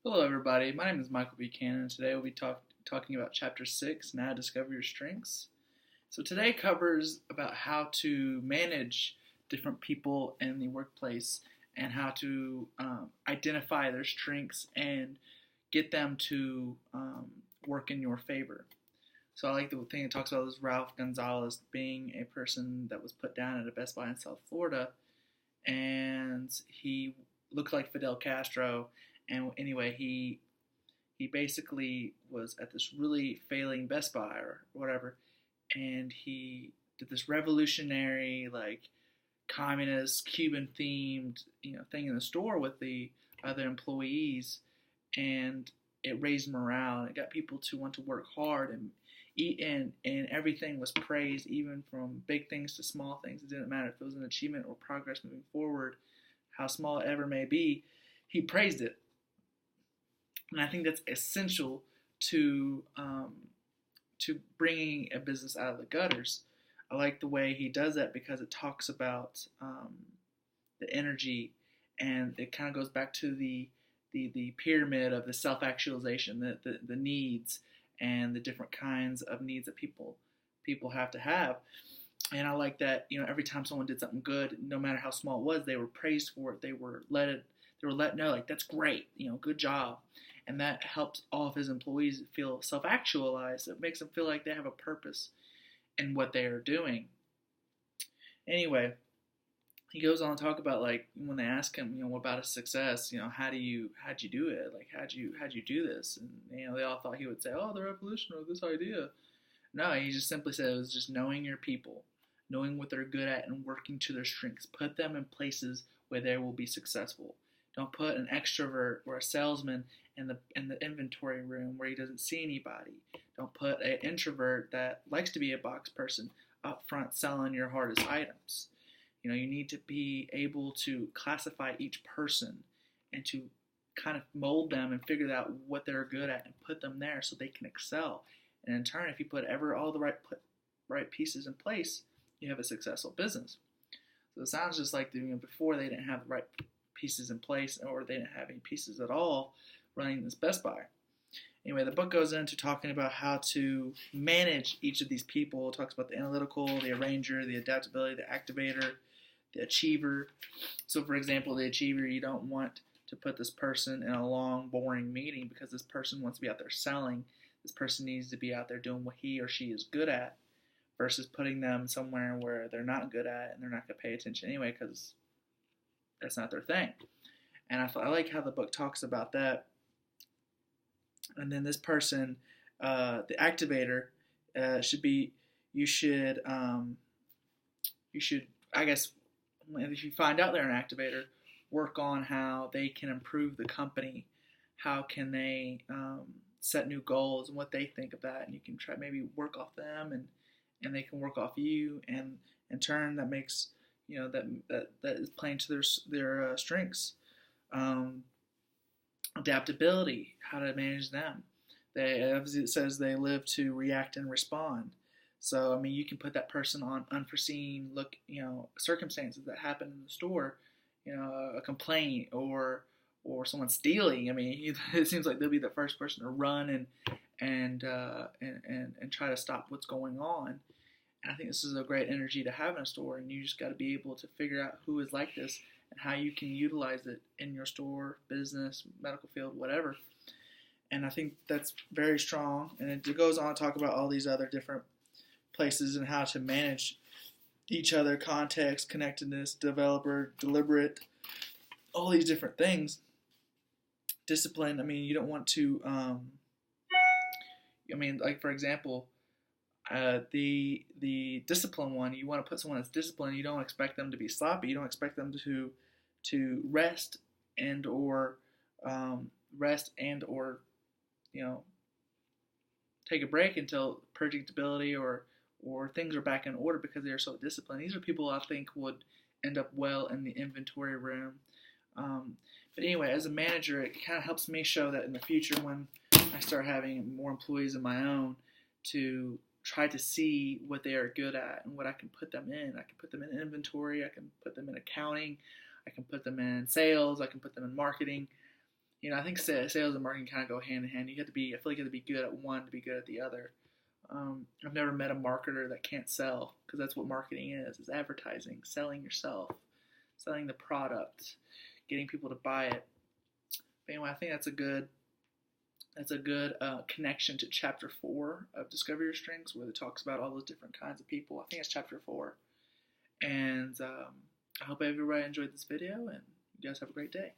Hello, everybody. My name is Michael Buchanan. Today we'll be talking about Chapter 6, Now Discover Your Strengths. So today covers about how to manage different people in the workplace and how to identify their strengths and get them to work in your favor. So I like the thing it talks about is Ralph Gonzalez being a person that was put down at a Best Buy in South Florida, and he looked like Fidel Castro. And anyway, he basically was at this really failing Best Buy or whatever, and he did this revolutionary, like, communist Cuban themed thing in the store with the other employees, and it raised morale and it got people to want to work hard and eat, and everything was praised, even from big things to small things. It didn't matter if it was an achievement or progress moving forward, how small it ever may be. He praised it, and I think that's essential to bringing a business out of the gutters. I like the way he does that because it talks about the energy, and it kind of goes back to the pyramid of the self-actualization, the needs, and the different kinds of needs that people have to have. And I like that, every time someone did something good, no matter how small it was, they were praised for it. They were let know, like, that's great, good job. And that helps all of his employees feel self-actualized. It makes them feel like they have a purpose in what they are doing. Anyway, he goes on to talk about, like, when they ask him, what about a success? How'd you do it? Like, how'd you do this? And they all thought he would say, oh, the revolution or this idea. No, he just simply said it was just knowing your people, knowing what they're good at, and working to their strengths. Put them in places where they will be successful. Don't put an extrovert or a salesman in the inventory room where he doesn't see anybody. Don't put an introvert that likes to be a box person up front selling your hardest items. You need to be able to classify each person and to kind of mold them and figure out what they're good at and put them there so they can excel. And in turn, if you put all the right pieces in place, you have a successful business. So it sounds just like before they didn't have the right pieces in place, or they didn't have any pieces at all running this Best Buy. Anyway, the book goes into talking about how to manage each of these people. It talks about the analytical, the arranger, the adaptability, the activator, the achiever. So, for example, the achiever, you don't want to put this person in a long, boring meeting because this person wants to be out there selling. This person needs to be out there doing what he or she is good at, versus putting them somewhere where they're not good at and they're not going to pay attention anyway because that's not their thing. And I like how the book talks about that. And then this person, the activator, should be, you should, I guess, if you find out they're an activator, work on how they can improve the company. How can they set new goals and what they think of that, and you can try maybe work off them, and they can work off you, and in turn that makes that is playing to their strengths. Adaptability, how to manage them. As it says, they live to react and respond. So you can put that person on unforeseen circumstances that happen in the store, a complaint or someone stealing. It seems like they'll be the first person to run and try to stop what's going on. And I think this is a great energy to have in a store, and you just got to be able to figure out who is like this and how you can utilize it in your store, business, medical field, whatever. And I think that's very strong. And it goes on to talk about all these other different places and how to manage each other, context, connectedness, developer, deliberate, all these different things. Discipline, you don't want to, like, for example, the discipline one, you want to put someone that's disciplined. You don't expect them to be sloppy. You don't expect them to rest and or take a break until predictability or things are back in order because they are so disciplined. These are people I think would end up well in the inventory room. But anyway, as a manager, it kind of helps me show that in the future when I start having more employees of my own, to try to see what they are good at and what I can put them in. I can put them in inventory. I can put them in accounting. I can put them in sales. I can put them in marketing. I think sales and marketing kind of go hand in hand. I feel like you have to be good at one to be good at the other. I've never met a marketer that can't sell, because that's what marketing is advertising, selling yourself, selling the product, getting people to buy it. But anyway, I think that's a good connection to chapter 4 of Discover Your Strengths, where it talks about all those different kinds of people. I think it's chapter 4. And I hope everybody enjoyed this video, and you guys have a great day.